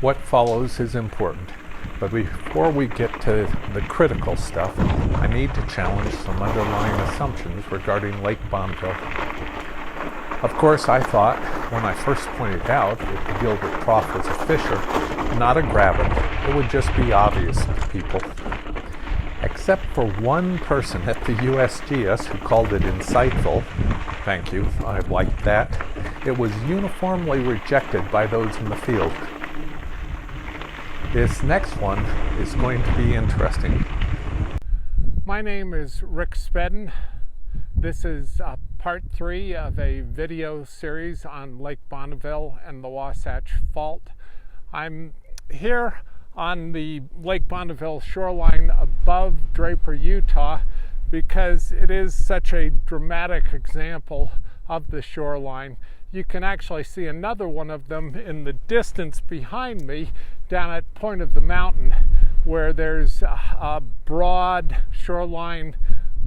What follows is important, but before we get to the critical stuff, I need to challenge some underlying assumptions regarding Lake Bonneville. Of course, I thought, when I first pointed out that the Gilbert Trough was a fissure, not a graben, it would just be obvious to people. Except for one person at the USGS who called it insightful. Thank you, I liked that. It was uniformly rejected by those in the field. This next one is going to be interesting. My name is Rick Spedden. This is part 3 of a video series on Lake Bonneville and the Wasatch Fault. I'm here on the Lake Bonneville shoreline above Draper, Utah, because it is such a dramatic example of the shoreline. You can actually see another one of them in the distance behind me down at Point of the Mountain, where there's a broad shoreline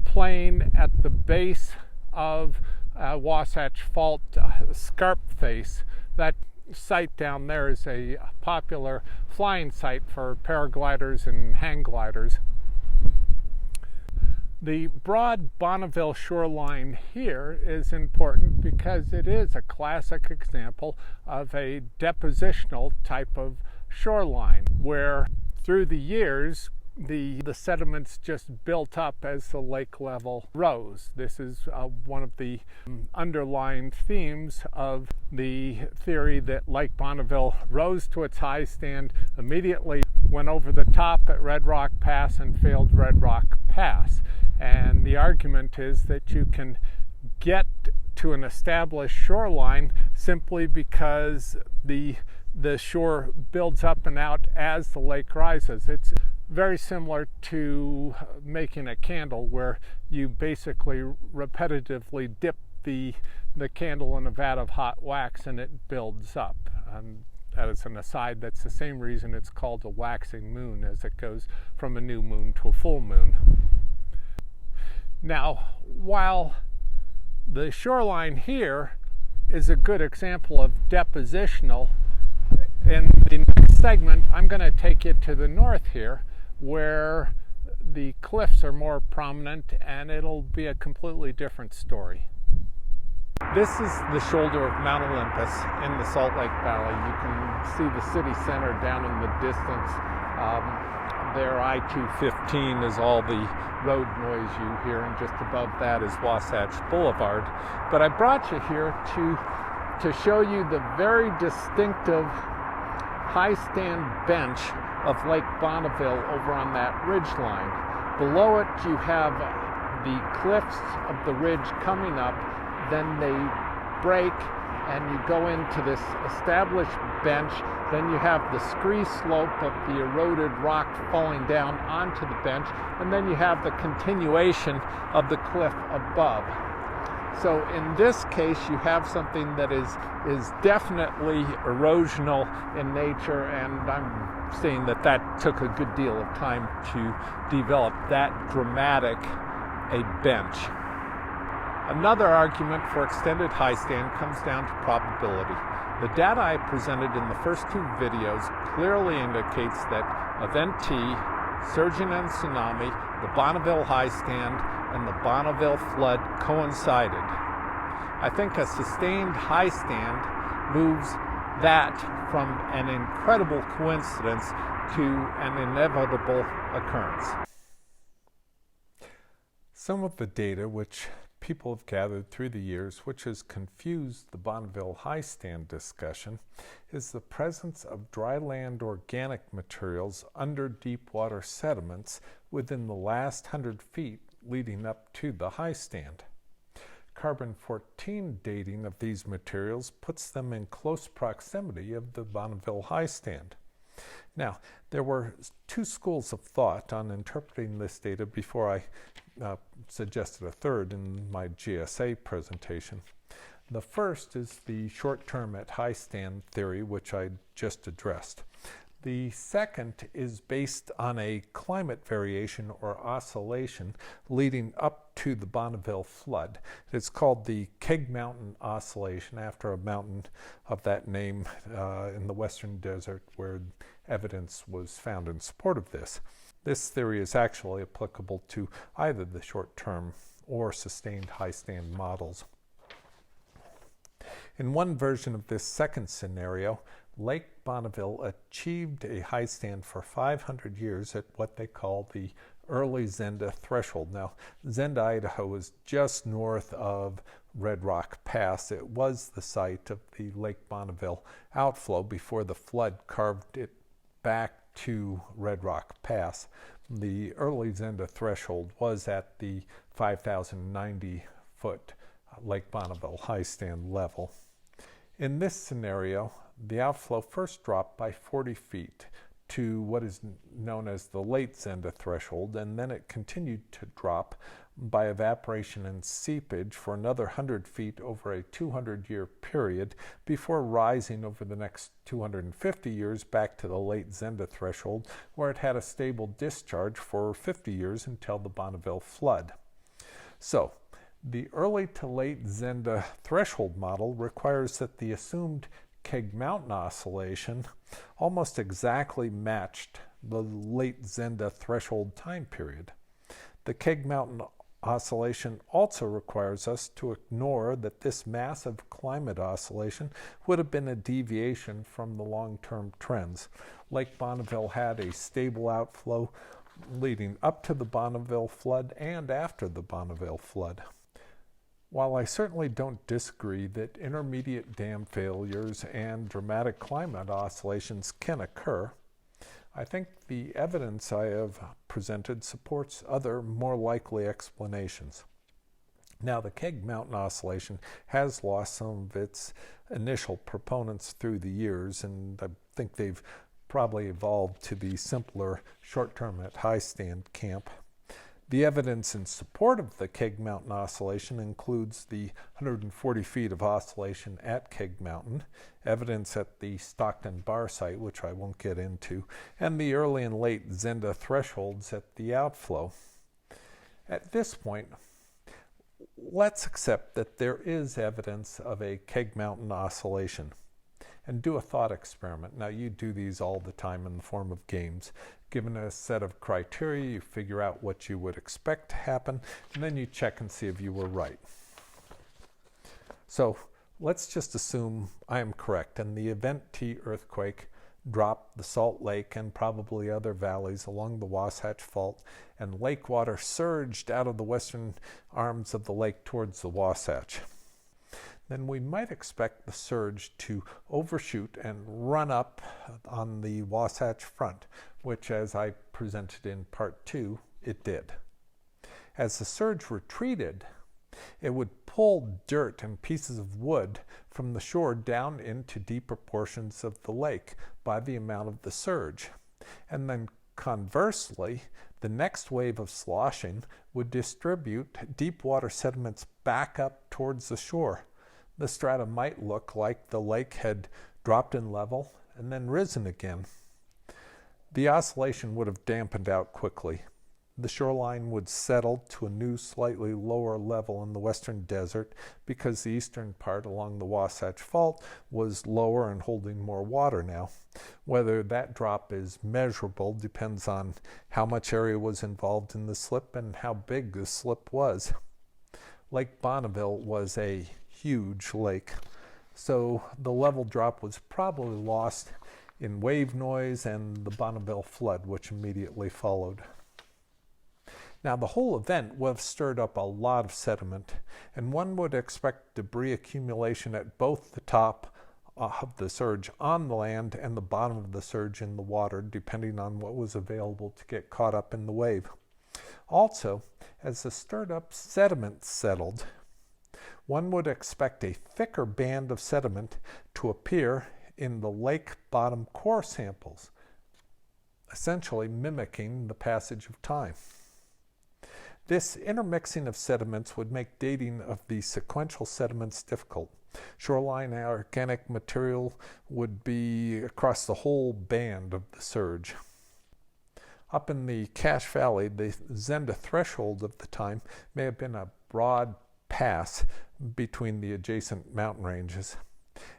plain at the base of Wasatch Fault scarp face. That site down there is a popular flying site for paragliders and hang gliders. The broad Bonneville shoreline here is important because it is a classic example of a depositional type of shoreline where through the years the sediments just built up as the lake level rose. This is one of the underlying themes of the theory that Lake Bonneville rose to its high stand, immediately went over the top at Red Rock Pass and failed Red Rock Pass. And the argument is that you can get to an established shoreline simply because the shore builds up and out as the lake rises. It's very similar to making a candle, where you basically repetitively dip the candle in a vat of hot wax and it builds up. As an aside, that's the same reason it's called a waxing moon, as it goes from a new moon to a full moon. Now, while the shoreline here is a good example of depositional, in the next segment I'm going to take you to the north here, where the cliffs are more prominent, and it'll be a completely different story. This is the shoulder of Mount Olympus in the Salt Lake Valley. You can see the city center down in the distance. There, I-215 is all the road noise you hear, and just above that is Wasatch Boulevard. But I brought you here to show you the very distinctive high stand bench of Lake Bonneville over on that ridge line. Below it you have the cliffs of the ridge coming up, then they break and you go into this established bench. Then you have the scree slope of the eroded rock falling down onto the bench, and then you have the continuation of the cliff above. So in this case you have something that is definitely erosional in nature, and I'm saying that took a good deal of time to develop that dramatic a bench. Another argument for extended high stand comes down to probability. The data I presented in the first 2 videos clearly indicates that event T, surging and tsunami, the Bonneville high stand, and the Bonneville flood coincided. I think a sustained high stand moves that from an incredible coincidence to an inevitable occurrence. Some of the data which people have gathered through the years, which has confused the Bonneville high stand discussion, is the presence of dry land organic materials under deep water sediments within the last 100 feet leading up to the high stand. Carbon-14 dating of these materials puts them in close proximity of the Bonneville high stand. Now, there were 2 schools of thought on interpreting this data before I suggested a third in my GSA presentation. The first is the short-term at high stand theory, which I just addressed. The second is based on a climate variation or oscillation leading up to the Bonneville Flood. It's called the Keg Mountain Oscillation, after a mountain of that name in the western desert where evidence was found in support of this. This theory is actually applicable to either the short-term or sustained high stand models. In one version of this second scenario, Lake Bonneville achieved a high stand for 500 years at what they call the early Zenda threshold. Now, Zenda, Idaho is just north of Red Rock Pass. It was the site of the Lake Bonneville outflow before the flood carved it back to Red Rock Pass. The early Zenda threshold was at the 5,090 foot Lake Bonneville high stand level. In this scenario, the outflow first dropped by 40 feet to what is known as the late Zenda threshold, and then it continued to drop by evaporation and seepage for another 100 feet over a 200-year period before rising over the next 250 years back to the late Zenda threshold, where it had a stable discharge for 50 years until the Bonneville Flood. So, the early to late Zenda threshold model requires that the assumed Keg Mountain oscillation almost exactly matched the late Zenda threshold time period. The Keg Mountain oscillation also requires us to ignore that this massive climate oscillation would have been a deviation from the long-term trends. Lake Bonneville had a stable outflow leading up to the Bonneville Flood and after the Bonneville Flood. While I certainly don't disagree that intermediate dam failures and dramatic climate oscillations can occur, I think the evidence I have presented supports other, more likely explanations. Now, the Keg Mountain oscillation has lost some of its initial proponents through the years, and I think they've probably evolved to be simpler short-term at high stand camp. The evidence in support of the Keg Mountain oscillation includes the 140 feet of oscillation at Keg Mountain, evidence at the Stockton Bar site, which I won't get into, and the early and late Zenda thresholds at the outflow. At this point, let's accept that there is evidence of a Keg Mountain oscillation and do a thought experiment. Now, you do these all the time in the form of games. Given a set of criteria, you figure out what you would expect to happen, and then you check and see if you were right. So let's just assume I am correct, and the Event T earthquake dropped the Salt Lake and probably other valleys along the Wasatch Fault, and lake water surged out of the western arms of the lake towards the Wasatch. Then we might expect the surge to overshoot and run up on the Wasatch front, which, as I presented in part 2, it did. As the surge retreated, it would pull dirt and pieces of wood from the shore down into deeper portions of the lake by the amount of the surge. And then conversely, the next wave of sloshing would distribute deep water sediments back up towards the shore. The strata might look like the lake had dropped in level and then risen again. The oscillation would have dampened out quickly. The shoreline would settle to a new, slightly lower level in the western desert because the eastern part along the Wasatch Fault was lower and holding more water now. Whether that drop is measurable depends on how much area was involved in the slip and how big the slip was. Lake Bonneville was a huge lake, so the level drop was probably lost in wave noise and the Bonneville Flood, which immediately followed. Now, the whole event would have stirred up a lot of sediment, and one would expect debris accumulation at both the top of the surge on the land and the bottom of the surge in the water, depending on what was available to get caught up in the wave. Also, as the stirred up sediment settled, one would expect a thicker band of sediment to appear in the lake bottom core samples, essentially mimicking the passage of time. This intermixing of sediments would make dating of the sequential sediments difficult. Shoreline organic material would be across the whole band of the surge. Up in the Cache Valley, the Zenda threshold of the time may have been a broad pass between the adjacent mountain ranges.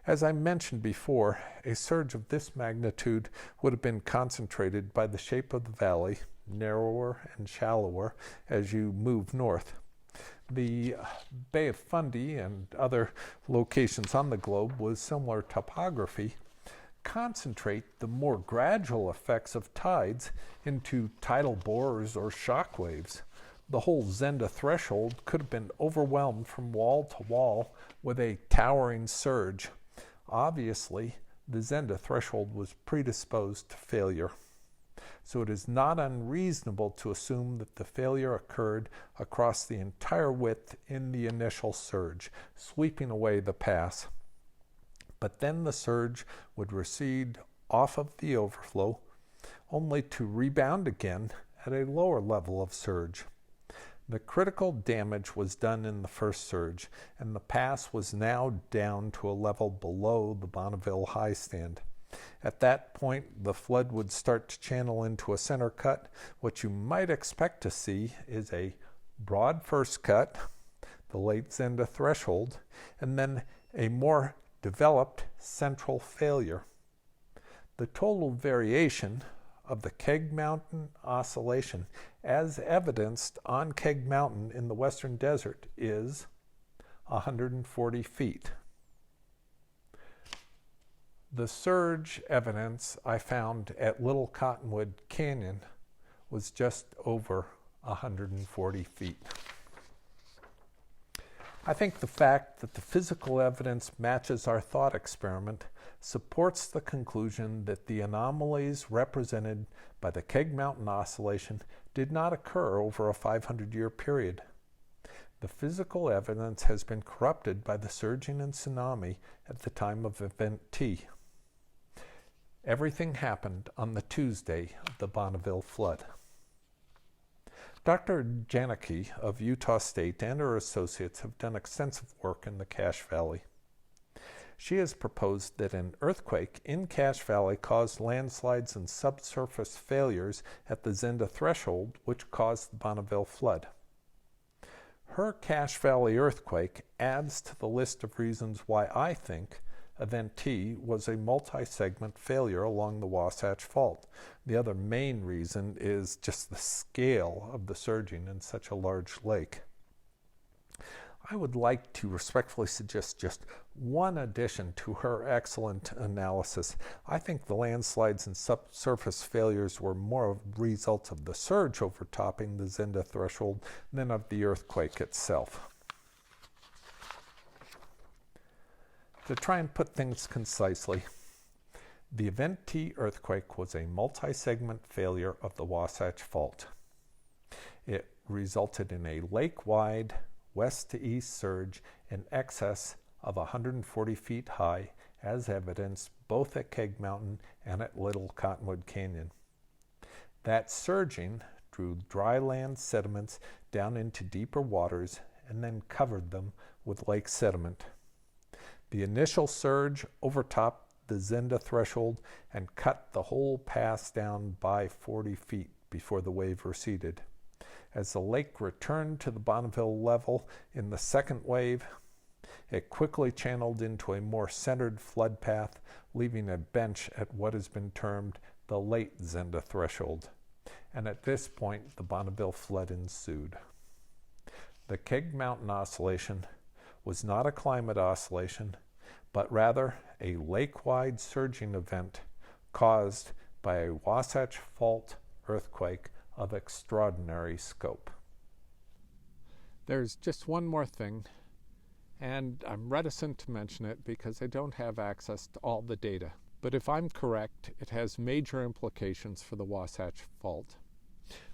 As I mentioned before, a surge of this magnitude would have been concentrated by the shape of the valley, narrower and shallower as you move north. The Bay of Fundy and other locations on the globe with similar topography concentrate the more gradual effects of tides into tidal bores or shock waves. The whole Zenda threshold could have been overwhelmed from wall to wall with a towering surge. Obviously, the Zenda threshold was predisposed to failure. So it is not unreasonable to assume that the failure occurred across the entire width in the initial surge, sweeping away the pass. But then the surge would recede off of the overflow, only to rebound again at a lower level of surge. The critical damage was done in the first surge, and the pass was now down to a level below the Bonneville high stand. At that point, the flood would start to channel into a center cut. What you might expect to see is a broad first cut, the late Zenda threshold, and then a more developed central failure. The total variation of the Keg Mountain oscillation, as evidenced on Keg Mountain in the western desert, is 140 feet. The surge evidence I found at Little Cottonwood Canyon was just over 140 feet. I think the fact that the physical evidence matches our thought experiment supports the conclusion that the anomalies represented by the Keg Mountain oscillation did not occur over a 500-year period. The physical evidence has been corrupted by the surging and tsunami at the time of Event T. Everything happened on the Tuesday of the Bonneville Flood. Dr. Janicki of Utah State and her associates have done extensive work in the Cache Valley. She has proposed that an earthquake in Cache Valley caused landslides and subsurface failures at the Zenda threshold, which caused the Bonneville Flood. Her Cache Valley earthquake adds to the list of reasons why I think Event T was a multi-segment failure along the Wasatch Fault. The other main reason is just the scale of the surging in such a large lake. I would like to respectfully suggest just one addition to her excellent analysis. I think the landslides and subsurface failures were more a result of the surge overtopping the Zenda threshold than of the earthquake itself. To try and put things concisely, the Event T earthquake was a multi-segment failure of the Wasatch Fault. It resulted in a lake-wide west to east surge in excess of 140 feet high, as evidenced both at Keg Mountain and at Little Cottonwood Canyon. That surging drew dry land sediments down into deeper waters and then covered them with lake sediment. The initial surge overtopped the Zenda threshold and cut the whole pass down by 40 feet before the wave receded. As the lake returned to the Bonneville level in the second wave, it quickly channeled into a more centered flood path, leaving a bench at what has been termed the late Zenda threshold. And at this point, the Bonneville Flood ensued. The Keg Mountain oscillation was not a climate oscillation, but rather a lake-wide surging event caused by a Wasatch Fault earthquake of extraordinary scope. There's just one more thing, and I'm reticent to mention it because I don't have access to all the data. But if I'm correct, it has major implications for the Wasatch Fault.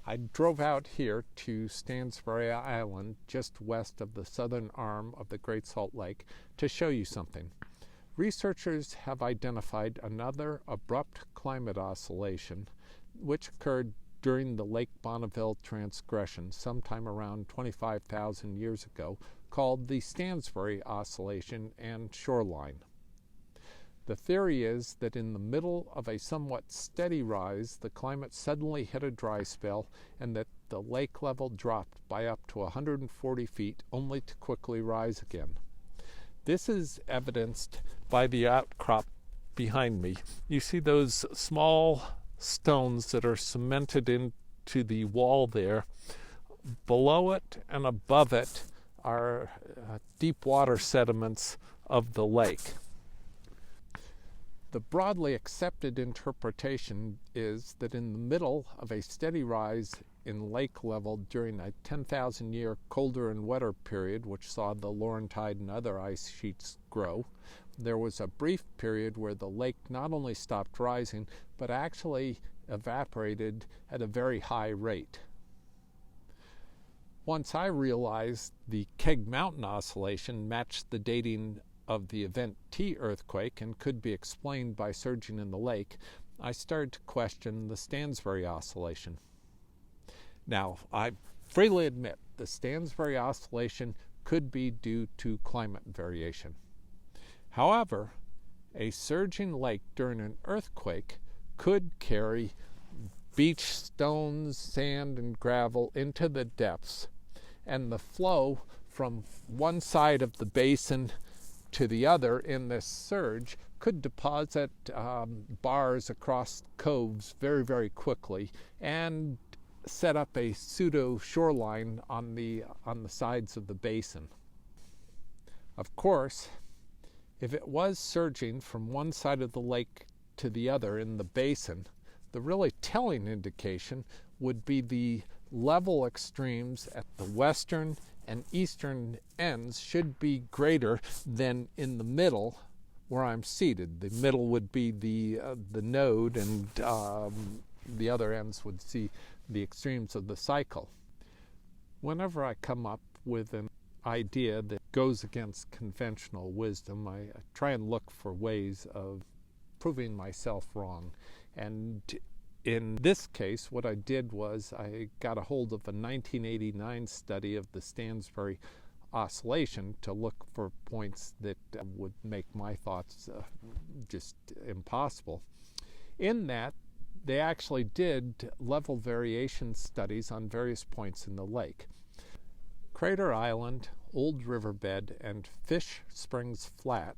I drove out here to Stansbury Island, just west of the southern arm of the Great Salt Lake, to show you something. Researchers have identified another abrupt climate oscillation, which occurred during the Lake Bonneville transgression sometime around 25,000 years ago, called the Stansbury oscillation and shoreline. The theory is that in the middle of a somewhat steady rise, the climate suddenly hit a dry spell and that the lake level dropped by up to 140 feet, only to quickly rise again. This is evidenced by the outcrop behind me. You see those small stones that are cemented into the wall there. Below it and above it are deep water sediments of the lake. The broadly accepted interpretation is that in the middle of a steady rise in lake level during a 10,000-year colder and wetter period, which saw the Laurentide and other ice sheets grow, there was a brief period where the lake not only stopped rising, but actually evaporated at a very high rate. Once I realized the Keg Mountain oscillation matched the dating of the event T earthquake and could be explained by surging in the lake, I started to question the Stansbury oscillation. Now, I freely admit the Stansbury oscillation could be due to climate variation. However, a surging lake during an earthquake could carry beach stones, sand, and gravel into the depths, and the flow from one side of the basin to the other in this surge could deposit bars across coves very, very quickly and set up a pseudo shoreline on the sides of the basin. Of course, if it was surging from one side of the lake to the other in the basin, the really telling indication would be the level extremes at the western and eastern ends should be greater than in the middle where I'm seated. The middle would be the node, and the other ends would see the extremes of the cycle. Whenever I come up with an idea that goes against conventional wisdom, I try and look for ways of proving myself wrong. And in this case, what I did was I got a hold of a 1989 study of the Stansbury oscillation to look for points that would make my thoughts just impossible. In that, they actually did level variation studies on various points in the lake. Crater Island, Old Riverbed, and Fish Springs Flat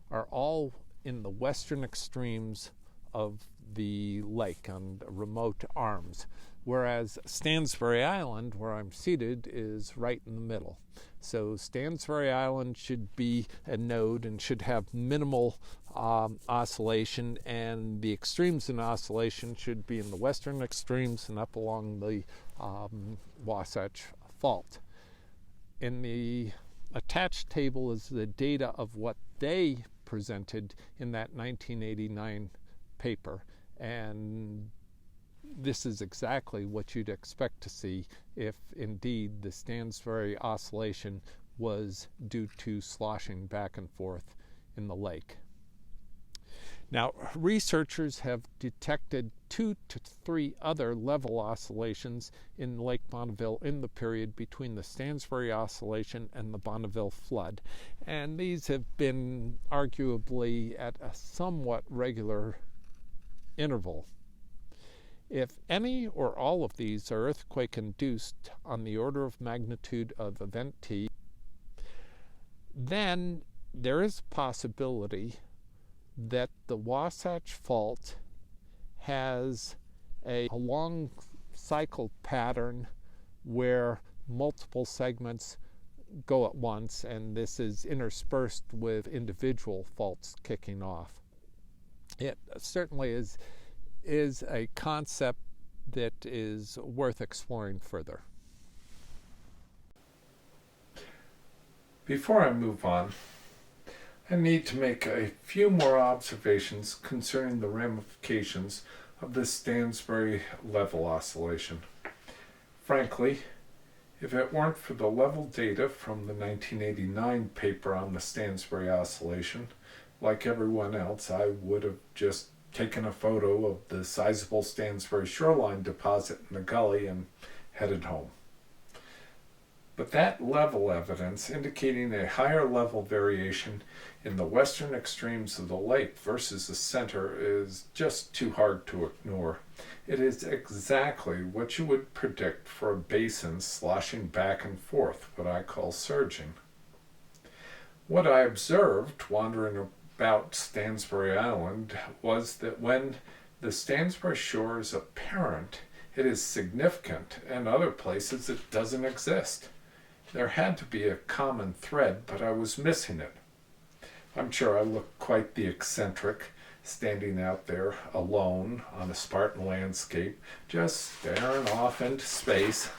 are all in the western extremes of the lake on remote arms, whereas Stansbury Island, where I'm seated, is right in the middle. So Stansbury Island should be a node and should have minimal oscillation, and the extremes in oscillation should be in the western extremes and up along the Wasatch Fault. In the attached table is the data of what they presented in that 1989 paper, and this is exactly what you'd expect to see if indeed the Stansbury oscillation was due to sloshing back and forth in the lake. Now, researchers have detected 2 to 3 other level oscillations in Lake Bonneville in the period between the Stansbury oscillation and the Bonneville Flood, and these have been arguably at a somewhat regular interval. If any or all of these are earthquake-induced on the order of magnitude of event T, then there is a possibility that the Wasatch Fault has a long cycle pattern where multiple segments go at once, and this is interspersed with individual faults kicking off. It certainly is a concept that is worth exploring further. Before I move on, I need to make a few more observations concerning the ramifications of the Stansbury level oscillation. Frankly, if it weren't for the level data from the 1989 paper on the Stansbury oscillation, like everyone else, I would have just taken a photo of the sizable Stansbury shoreline deposit in the gully and headed home. But that level evidence indicating a higher level variation in the western extremes of the lake versus the center is just too hard to ignore. It is exactly what you would predict for a basin sloshing back and forth, what I call surging. What I observed wandering about Stansbury Island was that when the Stansbury shore is apparent, it is significant, and other places it doesn't exist. There had to be a common thread, but I was missing it. I'm sure I looked quite the eccentric, standing out there alone on a Spartan landscape, just staring off into space.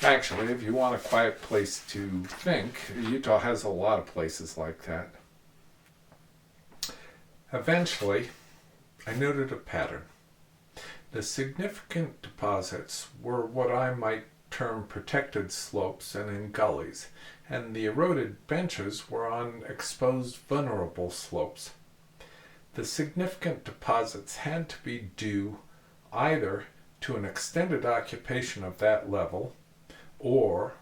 Actually, if you want a quiet place to think, Utah has a lot of places like that. Eventually, I noted a pattern. The significant deposits were what I might term protected slopes and in gullies, and the eroded benches were on exposed vulnerable slopes. The significant deposits had to be due either to an extended occupation of that level or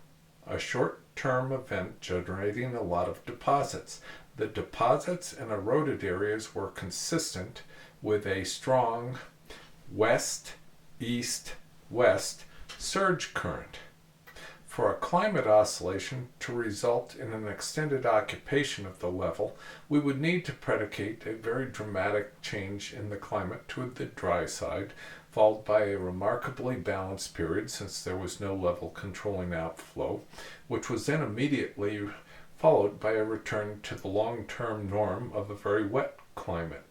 a short-term event generating a lot of deposits. The deposits and eroded areas were consistent with a strong west-east-west surge current. For a climate oscillation to result in an extended occupation of the level, we would need to predicate a very dramatic change in the climate to the dry side, followed by a remarkably balanced period since there was no level controlling outflow, which was then immediately followed by a return to the long-term norm of a very wet climate.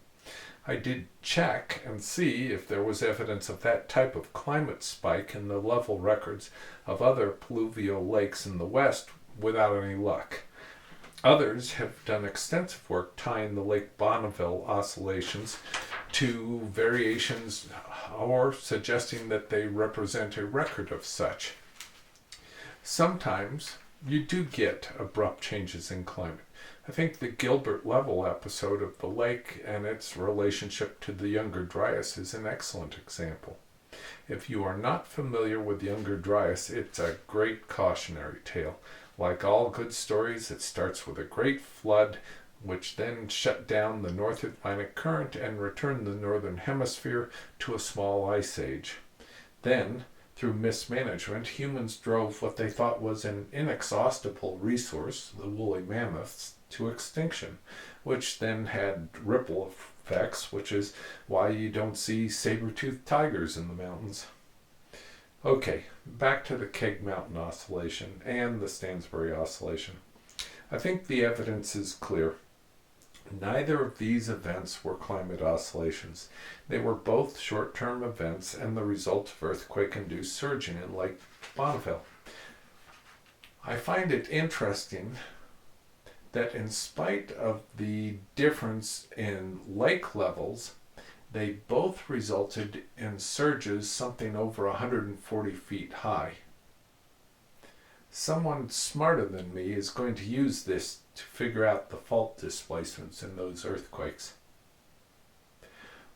I did check and see if there was evidence of that type of climate spike in the level records of other pluvial lakes in the west without any luck. Others have done extensive work tying the Lake Bonneville oscillations to variations or suggesting that they represent a record of such. Sometimes you do get abrupt changes in climate. I think the Gilbert level episode of the lake and its relationship to the Younger Dryas is an excellent example. If you are not familiar with Younger Dryas, it's a great cautionary tale. Like all good stories, it starts with a great flood, which then shut down the North Atlantic current and returned the Northern Hemisphere to a small ice age. Then, through mismanagement, humans drove what they thought was an inexhaustible resource, the woolly mammoths, to extinction, which then had ripple effects, which is why you don't see saber-toothed tigers in the mountains. Okay, back to the Keg Mountain Oscillation and the Stansbury Oscillation. I think the evidence is clear. Neither of these events were climate oscillations. They were both short-term events and the result of earthquake-induced surging in Lake Bonneville. I find it interesting that in spite of the difference in lake levels, they both resulted in surges something over 140 feet high. Someone smarter than me is going to use this to figure out the fault displacements in those earthquakes.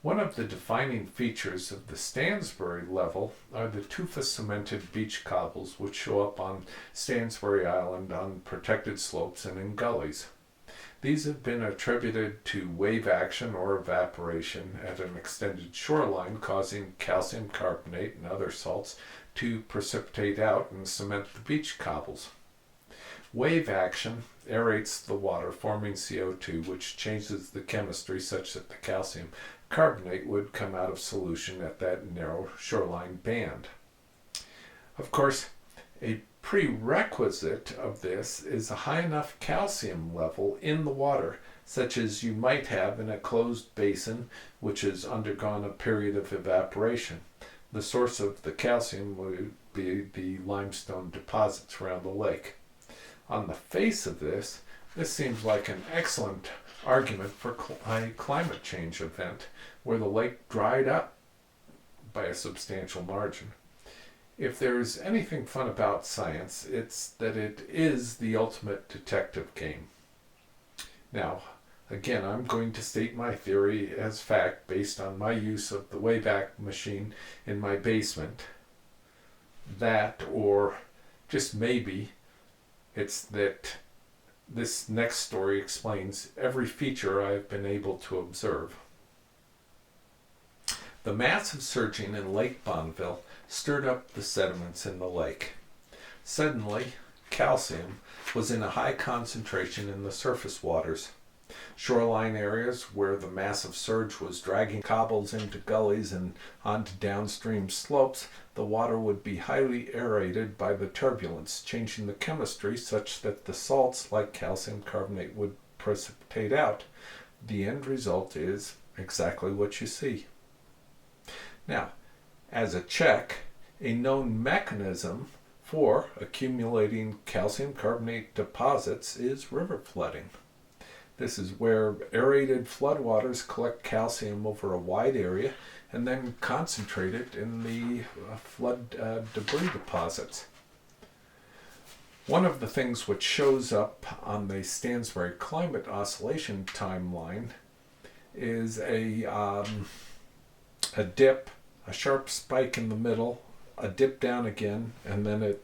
One of the defining features of the Stansbury level are the tufa-cemented beach cobbles which show up on Stansbury Island on protected slopes and in gullies. These have been attributed to wave action or evaporation at an extended shoreline, causing calcium carbonate and other salts to precipitate out and cement the beach cobbles. Wave action aerates the water, forming CO2, which changes the chemistry such that the calcium carbonate would come out of solution at that narrow shoreline band. Of course, a prerequisite of this is a high enough calcium level in the water, such as you might have in a closed basin which has undergone a period of evaporation. The source of the calcium would be the limestone deposits around the lake. On the face of this seems like an excellent argument for a climate change event where the lake dried up by a substantial margin. If there's anything fun about science, it's that it is the ultimate detective game. Now, again, I'm going to state my theory as fact based on my use of the Wayback Machine in my basement. That, or just maybe, it's that this next story explains every feature I've been able to observe. The massive surging in Lake Bonneville stirred up the sediments in the lake. Suddenly, calcium was in a high concentration in the surface waters. Shoreline areas where the massive surge was dragging cobbles into gullies and onto downstream slopes, the water would be highly aerated by the turbulence, changing the chemistry such that the salts like calcium carbonate would precipitate out. The end result is exactly what you see. Now, as a check, a known mechanism for accumulating calcium carbonate deposits is river flooding. This is where aerated floodwaters collect calcium over a wide area and then concentrate it in the flood debris deposits. One of the things which shows up on the Stansbury climate oscillation timeline is a dip, a sharp spike in the middle, a dip down again, and then it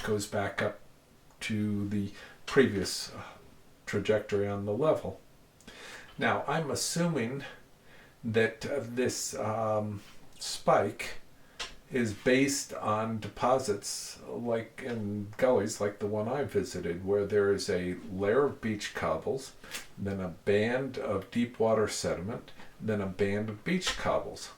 goes back up to the previous trajectory on the level. Now, I'm assuming that this spike is based on deposits like in gullies like the one I visited, where there is a layer of beach cobbles, then a band of deep water sediment, then a band of beach cobbles.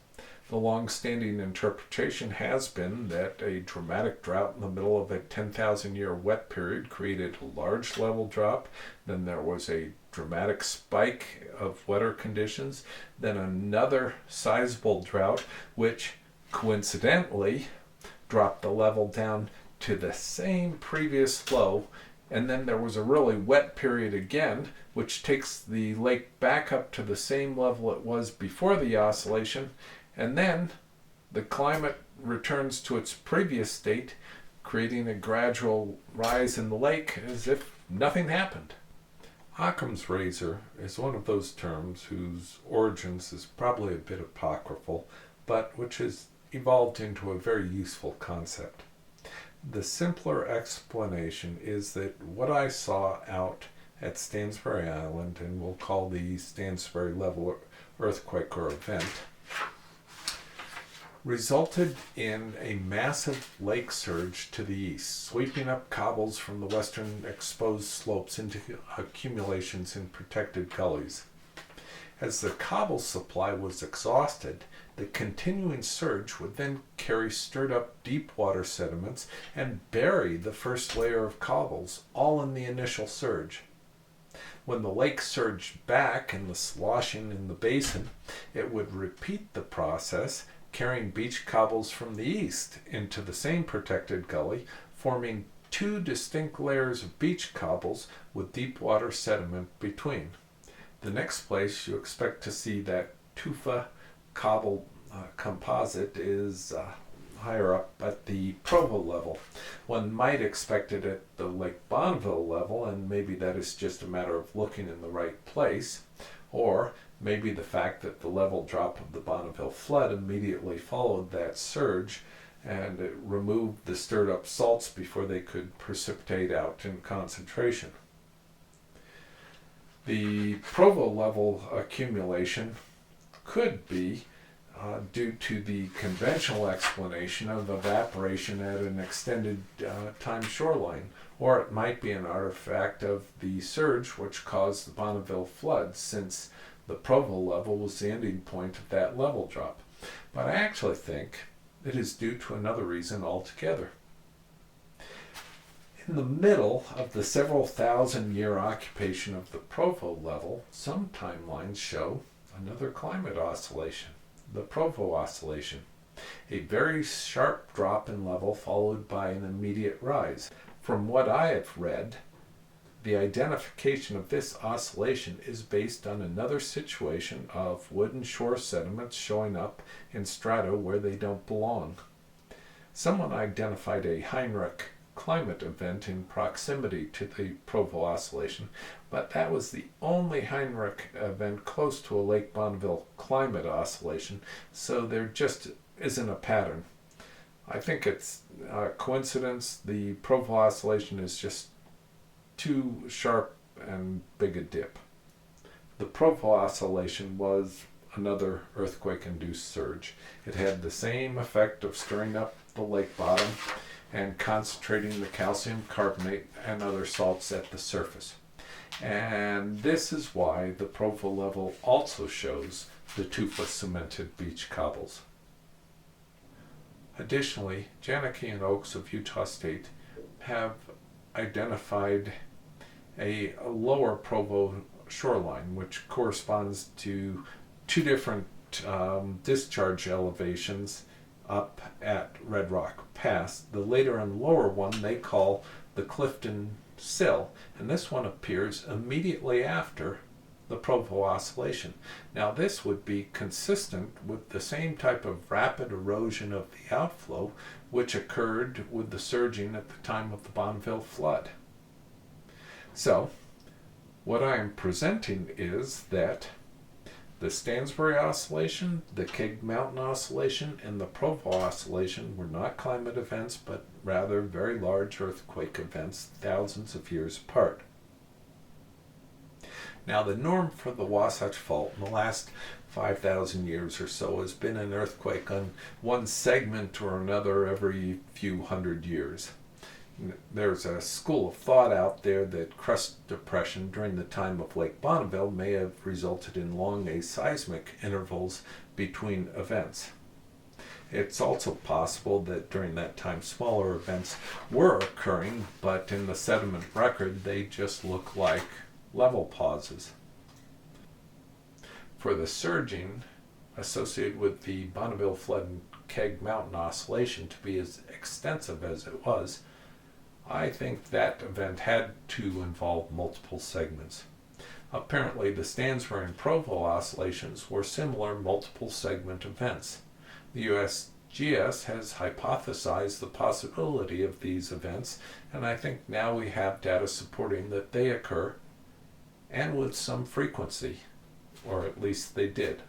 The long-standing interpretation has been that a dramatic drought in the middle of a 10,000-year wet period created a large level drop. Then there was a dramatic spike of wetter conditions. Then another sizable drought, which coincidentally dropped the level down to the same previous low. And then there was a really wet period again, which takes the lake back up to the same level it was before the oscillation. And then the climate returns to its previous state, creating a gradual rise in the lake as if nothing happened. Occam's razor is one of those terms whose origins is probably a bit apocryphal, but which has evolved into a very useful concept. The simpler explanation is that what I saw out at Stansbury Island, and we'll call the Stansbury level earthquake or event, resulted in a massive lake surge to the east, sweeping up cobbles from the western exposed slopes into accumulations in protected gullies. As the cobble supply was exhausted, the continuing surge would then carry stirred up deep water sediments and bury the first layer of cobbles, all in the initial surge. When the lake surged back and the sloshing in the basin, it would repeat the process, carrying beach cobbles from the east into the same protected gully, forming two distinct layers of beach cobbles with deep water sediment between. The next place you expect to see that tufa cobble composite is higher up at the Provo level. One might expect it at the Lake Bonneville level, and maybe that is just a matter of looking in the right place, or maybe the fact that the level drop of the Bonneville Flood immediately followed that surge and it removed the stirred up salts before they could precipitate out in concentration. The Provo level accumulation could be due to the conventional explanation of evaporation at an extended time shoreline, or it might be an artifact of the surge which caused the Bonneville Flood, since the Provo level was the ending point of that level drop. But I actually think it is due to another reason altogether. In the middle of the several thousand-year occupation of the Provo level, some timelines show another climate oscillation, the Provo oscillation, a very sharp drop in level followed by an immediate rise. From what I have read, the identification of this oscillation is based on another situation of wood and shore sediments showing up in strata where they don't belong. Someone identified a Heinrich climate event in proximity to the Provo oscillation, but that was the only Heinrich event close to a Lake Bonneville climate oscillation, so there just isn't a pattern. I think it's a coincidence. The Provo oscillation is just too sharp and big a dip. The Provo oscillation was another earthquake-induced surge. It had the same effect of stirring up the lake bottom and concentrating the calcium carbonate and other salts at the surface. And this is why the Provo level also shows the toothless cemented beach cobbles. Additionally, Janicki and Oakes of Utah State have identified a lower Provo shoreline, which corresponds to two different discharge elevations up at Red Rock Pass. The later and lower one they call the Clifton Sill, and this one appears immediately after the Provo oscillation. Now this would be consistent with the same type of rapid erosion of the outflow which occurred with the surging at the time of the Bonneville Flood. So what I am presenting is that the Stansbury oscillation, the Keg Mountain oscillation, and the Provo oscillation were not climate events, but rather very large earthquake events thousands of years apart. Now, the norm for the Wasatch Fault in the last 5,000 years or so has been an earthquake on one segment or another every few hundred years. There's a school of thought out there that crust depression during the time of Lake Bonneville may have resulted in long aseismic intervals between events. It's also possible that during that time smaller events were occurring, but in the sediment record they just look like level pauses. For the surging associated with the Bonneville Flood and Keg Mountain oscillation to be as extensive as it was, I think that event had to involve multiple segments. Apparently, the Stansbury and Provo oscillations were similar multiple segment events. The USGS has hypothesized the possibility of these events, and I think now we have data supporting that they occur, and with some frequency, or at least they did.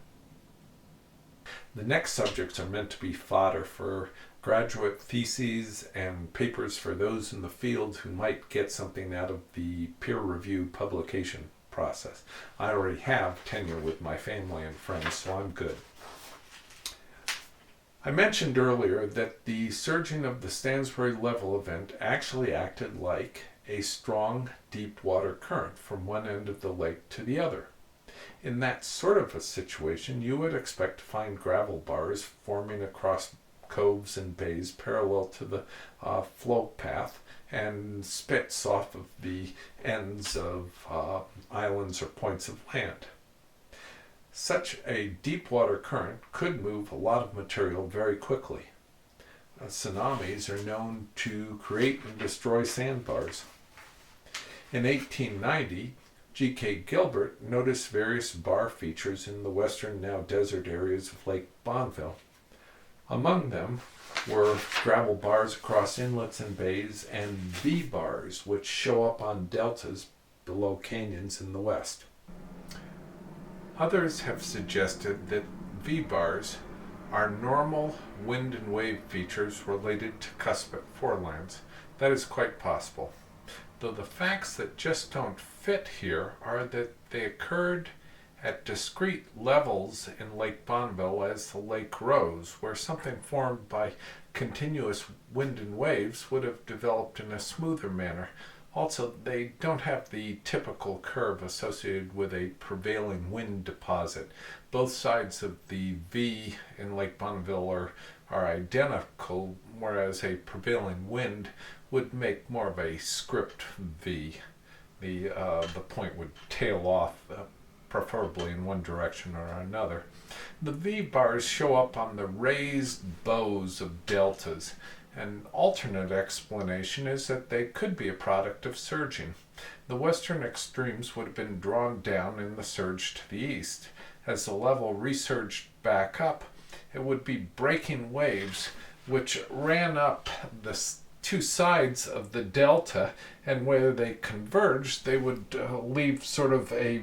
The next subjects are meant to be fodder for graduate theses and papers for those in the field who might get something out of the peer review publication process. I already have tenure with my family and friends, so I'm good. I mentioned earlier that the surging of the Stansbury level event actually acted like a strong deep water current from one end of the lake to the other. In that sort of a situation, you would expect to find gravel bars forming across coves and bays parallel to the flow path and spits off of the ends of islands or points of land. Such a deep water current could move a lot of material very quickly. Tsunamis are known to create and destroy sandbars. In 1890, G.K. Gilbert noticed various bar features in the western, now desert areas of Lake Bonneville. Among them were gravel bars across inlets and bays and V-bars, which show up on deltas below canyons in the west. Others have suggested that V-bars are normal wind and wave features related to cuspate forelands. That is quite possible, though the facts that just don't fit here are that they occurred at discrete levels in Lake Bonneville as the lake rose, where something formed by continuous wind and waves would have developed in a smoother manner. Also, they don't have the typical curve associated with a prevailing wind deposit. Both sides of the V in Lake Bonneville are identical, whereas a prevailing wind would make more of a script V. The point would tail off, preferably in one direction or another. The V-bars show up on the raised bows of deltas. An alternate explanation is that they could be a product of surging. The western extremes would have been drawn down in the surge to the east. As the level resurged back up, it would be breaking waves which ran up the two sides of the delta, and where they converged, they would leave sort of a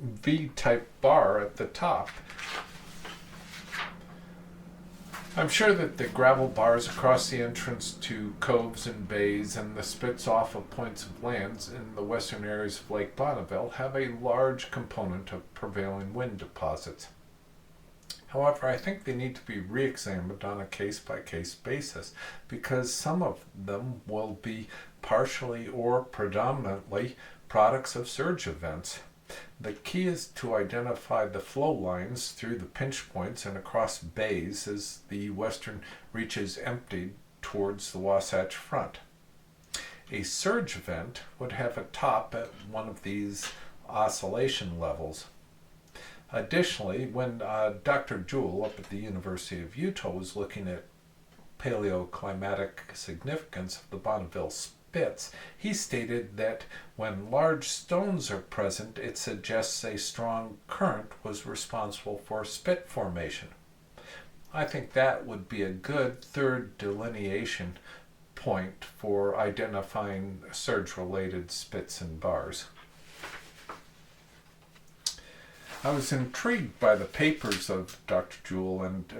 V-type bar at the top. I'm sure that the gravel bars across the entrance to coves and bays and the spits off of points of lands in the western areas of Lake Bonneville have a large component of prevailing wind deposits. However, I think they need to be re-examined on a case-by-case basis because some of them will be partially or predominantly products of surge events. The key is to identify the flow lines through the pinch points and across bays as the western reaches emptied towards the Wasatch Front. A surge event would have a top at one of these oscillation levels. Additionally, when Dr. Jewell up at the University of Utah was looking at paleoclimatic significance of the Bonneville spits, he stated that when large stones are present, it suggests a strong current was responsible for spit formation. I think that would be a good third delineation point for identifying surge-related spits and bars. I was intrigued by the papers of Dr. Jewell and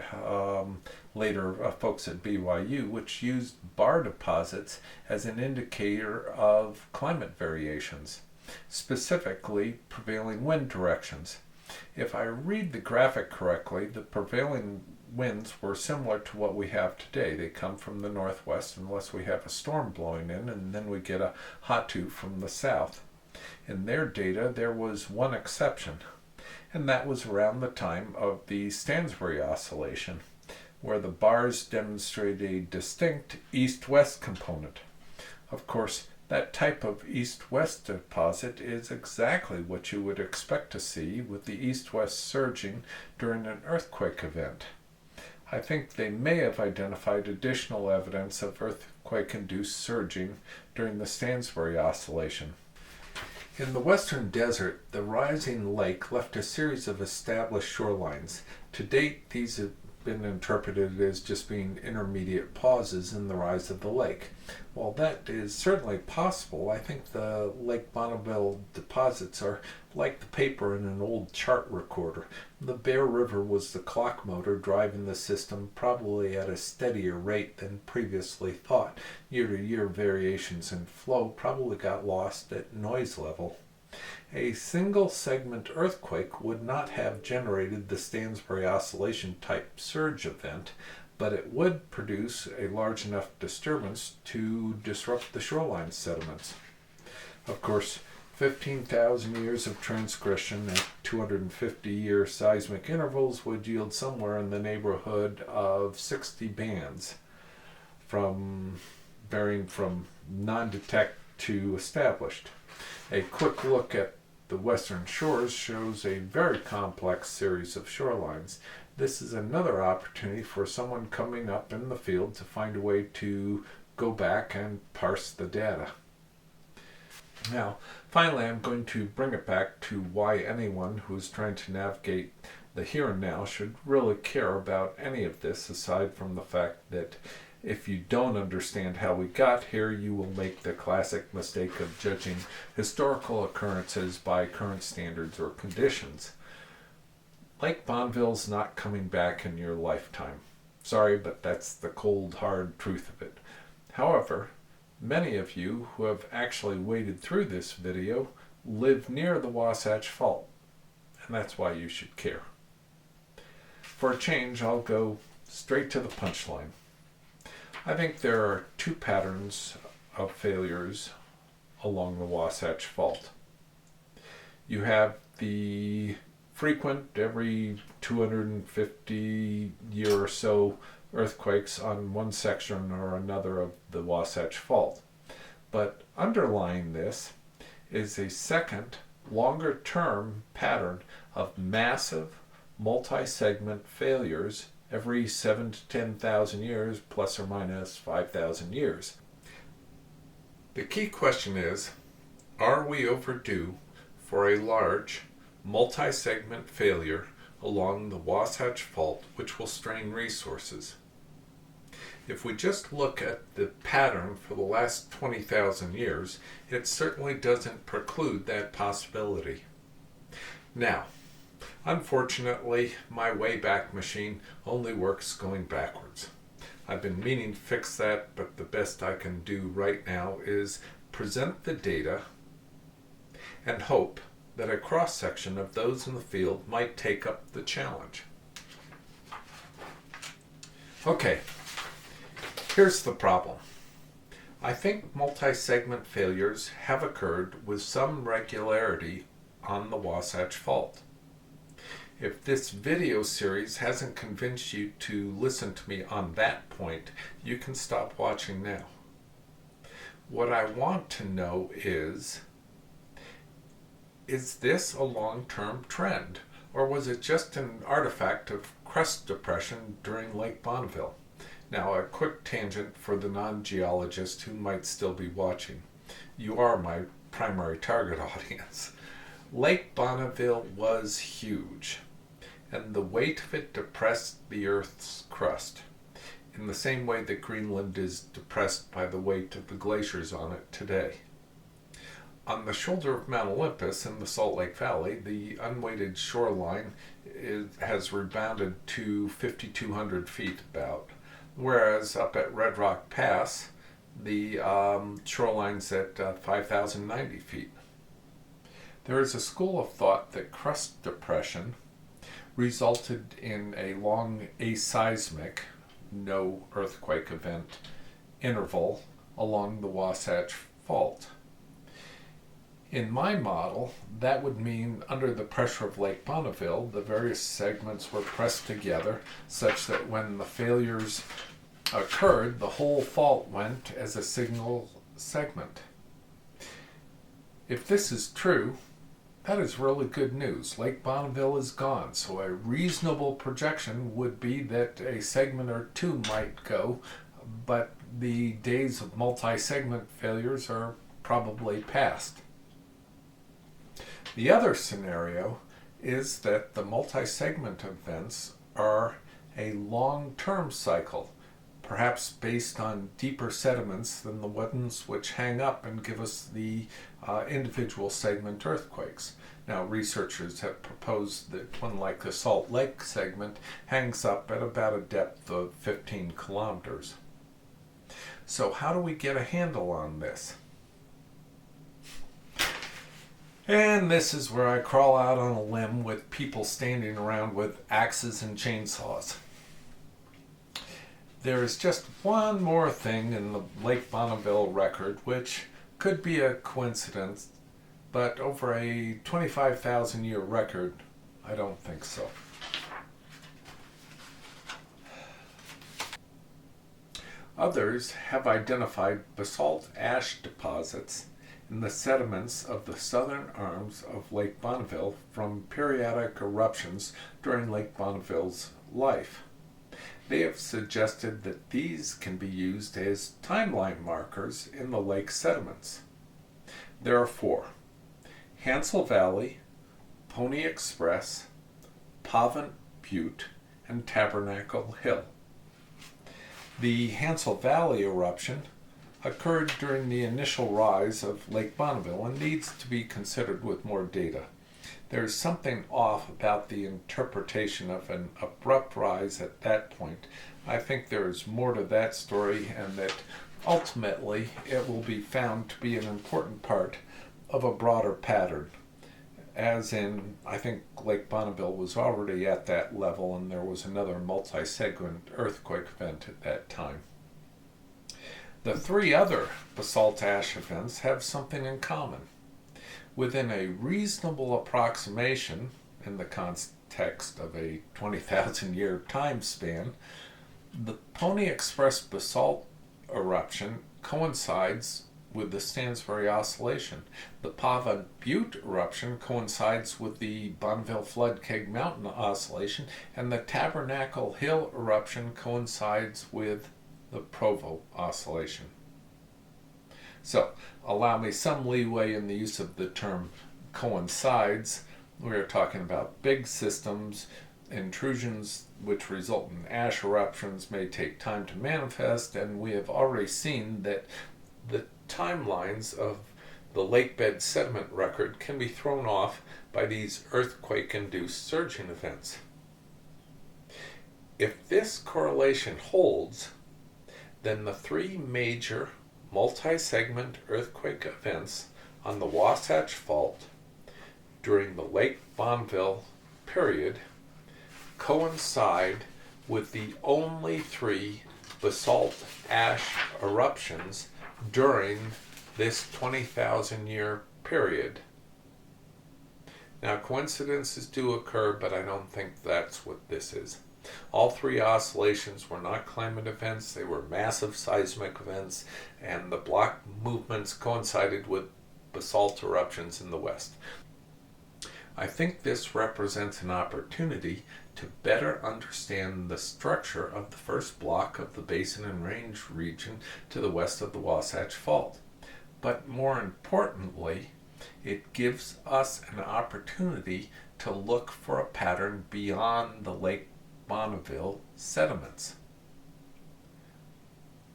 later folks at BYU, which used bar deposits as an indicator of climate variations, specifically prevailing wind directions. If I read the graphic correctly, the prevailing winds were similar to what we have today. They come from the northwest unless we have a storm blowing in, and then we get a hatu from the south. In their data, there was one exception, and that was around the time of the Stansbury oscillation, where the bars demonstrate a distinct east-west component. Of course, that type of east-west deposit is exactly what you would expect to see with the east-west surging during an earthquake event. I think they may have identified additional evidence of earthquake-induced surging during the Stansbury oscillation. In the western desert, the rising lake left a series of established shorelines. To date, these have been interpreted as just being intermediate pauses in the rise of the lake. While that is certainly possible, I think the Lake Bonneville deposits are like the paper in an old chart recorder. The Bear River was the clock motor driving the system, probably at a steadier rate than previously thought. Year-to-year variations in flow probably got lost at noise level. A single segment earthquake would not have generated the Stansbury oscillation type surge event, but it would produce a large enough disturbance to disrupt the shoreline sediments. Of course, 15,000 years of transgression at 250-year seismic intervals would yield somewhere in the neighborhood of 60 bands, varying from non-detect to established. A quick look at the western shores shows a very complex series of shorelines. This is another opportunity for someone coming up in the field to find a way to go back and parse the data. Now, finally, I'm going to bring it back to why anyone who is trying to navigate the here and now should really care about any of this, aside from the fact that if you don't understand how we got here, you will make the classic mistake of judging historical occurrences by current standards or conditions. Lake Bonneville's not coming back in your lifetime. Sorry, but that's the cold, hard truth of it. However, many of you who have actually waded through this video live near the Wasatch Fault, and that's why you should care. For a change, I'll go straight to the punchline. I think there are two patterns of failures along the Wasatch Fault. You have the frequent, every 250 year or so, earthquakes on one section or another of the Wasatch Fault. But underlying this is a second, longer-term pattern of massive, multi-segment failures every 7,000 to 10,000 years, plus or minus 5,000 years. The key question is, are we overdue for a large, multi-segment failure along the Wasatch Fault which will strain resources? If we just look at the pattern for the last 20,000 years, it certainly doesn't preclude that possibility. Now, Unfortunately, my Wayback Machine only works going backwards. I've been meaning to fix that, but the best I can do right now is present the data and hope that a cross-section of those in the field might take up the challenge. Okay, here's the problem. I think multi-segment failures have occurred with some regularity on the Wasatch Fault. If this video series hasn't convinced you to listen to me on that point, you can stop watching now. What I want to know is this a long-term trend, or was it just an artifact of crust depression during Lake Bonneville? Now, a quick tangent for the non-geologist who might still be watching. You are my primary target audience. Lake Bonneville was huge, and the weight of it depressed the Earth's crust, in the same way that Greenland is depressed by the weight of the glaciers on it today. On the shoulder of Mount Olympus in the Salt Lake Valley, the unweighted shoreline has rebounded to 5,200 feet about, whereas up at Red Rock Pass, the shoreline's at 5,090 feet. There is a school of thought that crust depression resulted in a long aseismic, no earthquake event, interval along the Wasatch Fault. In my model, that would mean under the pressure of Lake Bonneville, the various segments were pressed together such that when the failures occurred, the whole fault went as a single segment. If this is true, that is really good news. Lake Bonneville is gone, so a reasonable projection would be that a segment or two might go, but the days of multi-segment failures are probably past. The other scenario is that the multi-segment events are a long-term cycle, perhaps based on deeper sediments than the ones which hang up and give us the individual segment earthquakes. Now, researchers have proposed that one like the Salt Lake segment hangs up at about a depth of 15 kilometers. So how do we get a handle on this? And this is where I crawl out on a limb with people standing around with axes and chainsaws. There is just one more thing in the Lake Bonneville record which could be a coincidence, but over a 25,000 year record, I don't think so. Others have identified basalt ash deposits in the sediments of the southern arms of Lake Bonneville from periodic eruptions during Lake Bonneville's life. They have suggested that these can be used as timeline markers in the lake sediments. There are four: Hansel Valley, Pony Express, Pavant Butte, and Tabernacle Hill. The Hansel Valley eruption occurred during the initial rise of Lake Bonneville and needs to be considered with more data. There is something off about the interpretation of an abrupt rise at that point. I think there is more to that story, and that ultimately it will be found to be an important part of a broader pattern. As in, I think Lake Bonneville was already at that level and there was another multi-segment earthquake event at that time. The three other basalt ash events have something in common. Within a reasonable approximation, in the context of a 20,000 year time span, the Pony Express basalt eruption coincides with the Stansbury oscillation. The Pavant Butte eruption coincides with the Bonneville Flood Keg Mountain oscillation, and the Tabernacle Hill eruption coincides with the Provo oscillation. So, allow me some leeway in the use of the term coincides. We are talking about big systems. Intrusions which result in ash eruptions may take time to manifest, and we have already seen that the timelines of the lakebed sediment record can be thrown off by these earthquake-induced surging events. If this correlation holds, then the three major multi-segment earthquake events on the Wasatch Fault during the Lake Bonneville period coincide with the only three basalt ash eruptions during this 20,000 year period. Now, coincidences do occur, but I don't think that's what this is. All three oscillations were not climate events, they were massive seismic events, and the block movements coincided with basalt eruptions in the west. I think this represents an opportunity to better understand the structure of the first block of the Basin and Range region to the west of the Wasatch Fault. But more importantly, it gives us an opportunity to look for a pattern beyond the Lake Bonneville sediments.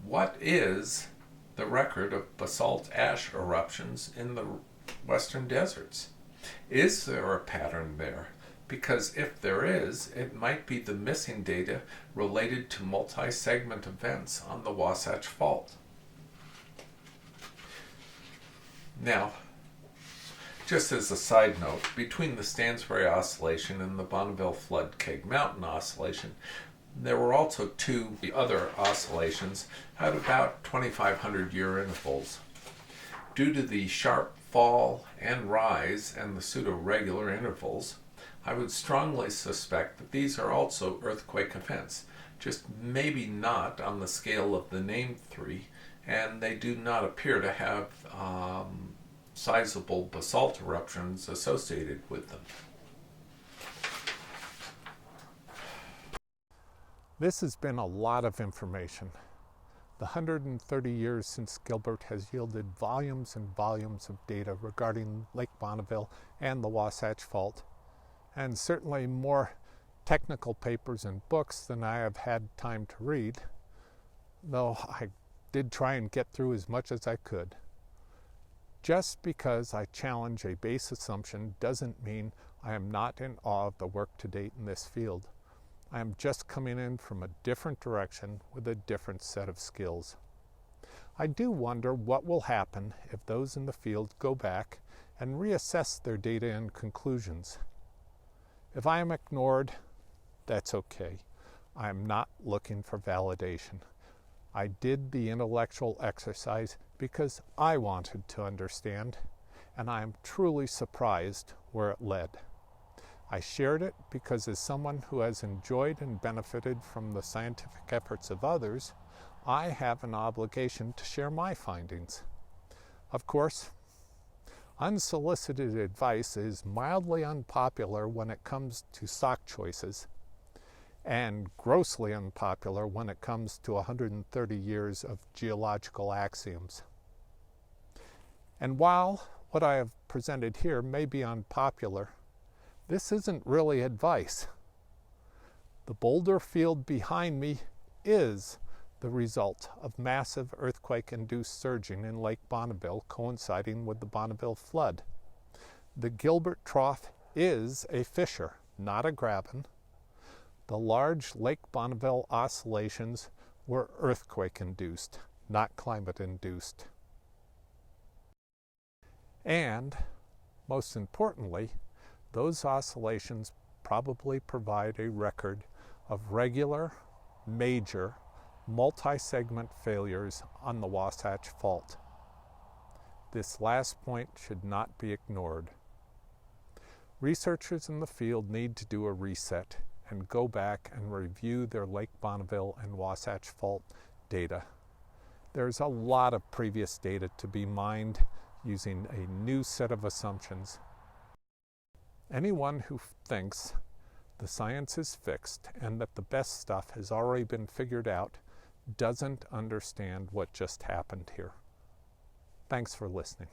What is the record of basalt ash eruptions in the western deserts? Is there a pattern there? Because if there is, it might be the missing data related to multi-segment events on the Wasatch Fault. Now, just as a side note, between the Stansbury oscillation and the Bonneville Flood Keg Mountain oscillation, there were also two other oscillations at about 2,500 year intervals. Due to the sharp fall and rise and the pseudo-regular intervals, I would strongly suspect that these are also earthquake events, just maybe not on the scale of the named three, and they do not appear to have sizable basalt eruptions associated with them. This has been a lot of information. The 130 years since Gilbert has yielded volumes and volumes of data regarding Lake Bonneville and the Wasatch Fault, and certainly more technical papers and books than I have had time to read, though I did try and get through as much as I could. Just because I challenge a base assumption doesn't mean I am not in awe of the work to date in this field. I am just coming in from a different direction with a different set of skills. I do wonder what will happen if those in the field go back and reassess their data and conclusions. If I am ignored, that's okay. I am not looking for validation. I did the intellectual exercise because I wanted to understand, and I am truly surprised where it led. I shared it because as someone who has enjoyed and benefited from the scientific efforts of others, I have an obligation to share my findings. Of course, unsolicited advice is mildly unpopular when it comes to stock choices, and grossly unpopular when it comes to 130 years of geological axioms. And while what I have presented here may be unpopular, this isn't really advice. The boulder field behind me is the result of massive earthquake-induced surging in Lake Bonneville coinciding with the Bonneville Flood. The Gilbert Trough is a fissure, not a graben. The large Lake Bonneville oscillations were earthquake-induced, not climate-induced. And, most importantly, those oscillations probably provide a record of regular, major, multi-segment failures on the Wasatch Fault. This last point should not be ignored. Researchers in the field need to do a reset and go back and review their Lake Bonneville and Wasatch Fault data. There's a lot of previous data to be mined using a new set of assumptions. Anyone who thinks the science is fixed and that the best stuff has already been figured out doesn't understand what just happened here. Thanks for listening.